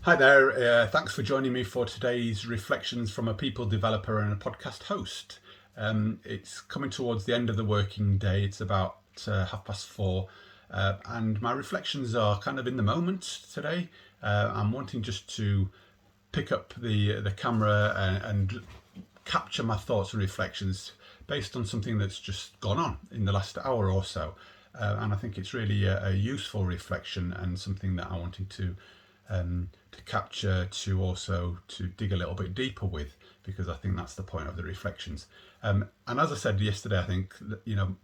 Hi there, thanks for joining me for today's reflections from a people developer and a podcast host. It's coming towards the end of the working day, it's about 4:30, and my reflections are kind of in the moment today. I'm wanting just to pick up the camera and capture my thoughts and reflections based on something that's just gone on in the last hour or so. And I think it's really a useful reflection and something that I wanted to capture, to also to dig a little bit deeper with, because I think that's the point of the reflections. And as I said yesterday, I think that,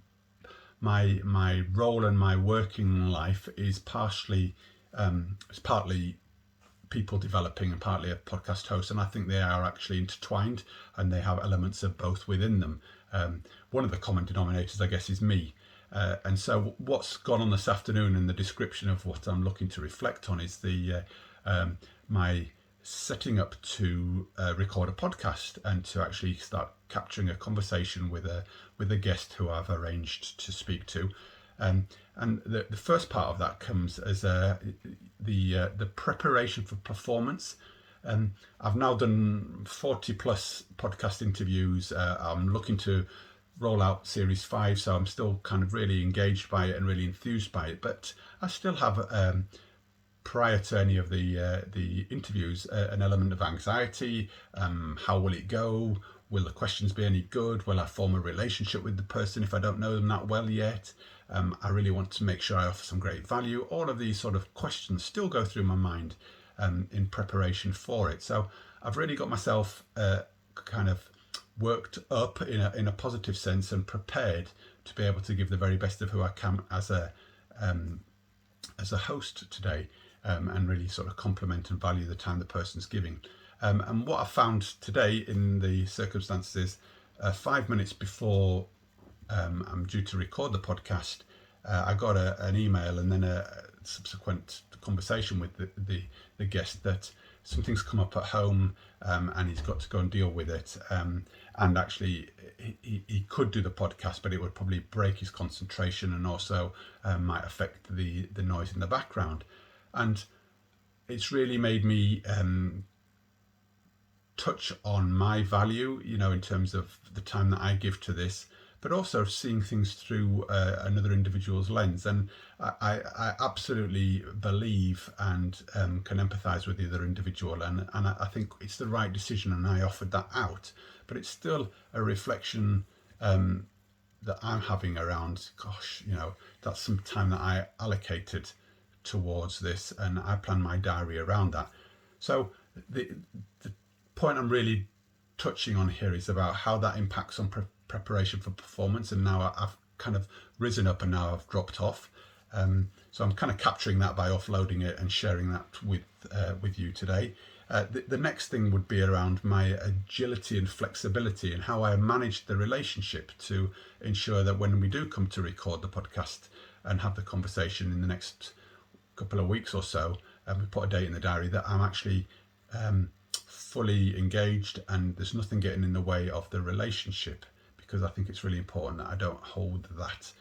my role and my working life is partly people developing and partly a podcast host, and I think they are actually intertwined and they have elements of both within them. One of the common denominators, I guess, is me. And so what's gone on this afternoon in the description of what I'm looking to reflect on is my setting up to record a podcast and to actually start capturing a conversation with a guest who I've arranged to speak to. And the first part of that comes as the preparation for performance. I've now done 40 plus podcast interviews. I'm looking to roll out series 5, so I'm still kind of really engaged by it and really enthused by it. But I still have, prior to any of the interviews, an element of anxiety. How will it go? Will the questions be any good? Will I form a relationship with the person if I don't know them that well yet? I really want to make sure I offer some great value. All of these sort of questions still go through my mind in preparation for it. So I've really got myself kind of worked up in a positive sense and prepared to be able to give the very best of who I can as a host today, and really sort of compliment and value the time the person's giving. And what I found today in the circumstances is 5 minutes before I'm due to record the podcast, I got an email and then a subsequent conversation with the guest that something's come up at home, and he's got to go and deal with it. And actually, he could do the podcast, but it would probably break his concentration and also might affect the noise in the background. And it's really made me touch on my value, in terms of the time that I give to this, but also seeing things through another individual's lens. And I absolutely believe and can empathise with the other individual, and I think it's the right decision, and I offered that out. But it's still a reflection that I'm having around, gosh, that's some time that I allocated towards this, and I plan my diary around that. So the point I'm really touching on here is about how that impacts on preparation for performance. And now I've kind of risen up and now I've dropped off. So I'm kind of capturing that by offloading it and sharing that with you today. The next thing would be around my agility and flexibility and how I manage the relationship to ensure that when we do come to record the podcast and have the conversation in the next couple of weeks or so, and we put a date in the diary, that I'm actually fully engaged and there's nothing getting in the way of the relationship, because I think it's really important that I don't hold that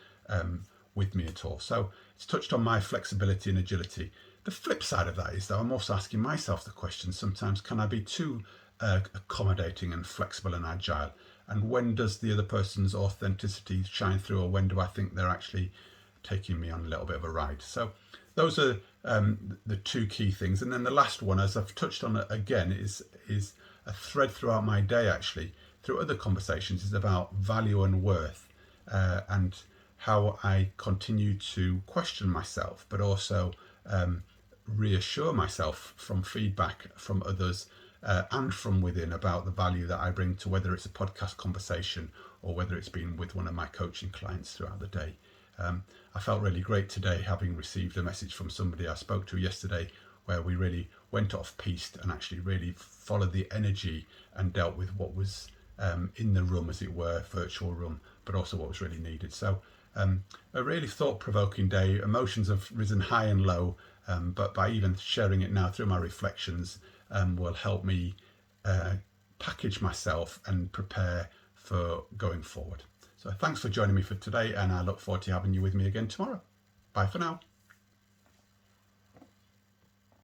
with me at all. So it's touched on my flexibility and agility. The flip side of that is that I'm also asking myself the question sometimes, can I be too accommodating and flexible and agile? And when does the other person's authenticity shine through, or when do I think they're actually taking me on a little bit of a ride? So those are the two key things. And then the last one, as I've touched on it again, is a thread throughout my day, actually, through other conversations, is about value and worth, and how I continue to question myself, but also reassure myself from feedback from others and from within about the value that I bring to whether it's a podcast conversation or whether it's been with one of my coaching clients throughout the day. I felt really great today, having received a message from somebody I spoke to yesterday, where we really went off piste and actually really followed the energy and dealt with what was in the room, as it were, virtual room, but also what was really needed. So a really thought-provoking day. Emotions have risen high and low, but by even sharing it now through my reflections will help me package myself and prepare for going forward. So thanks for joining me for today, and I look forward to having you with me again tomorrow. Bye for now.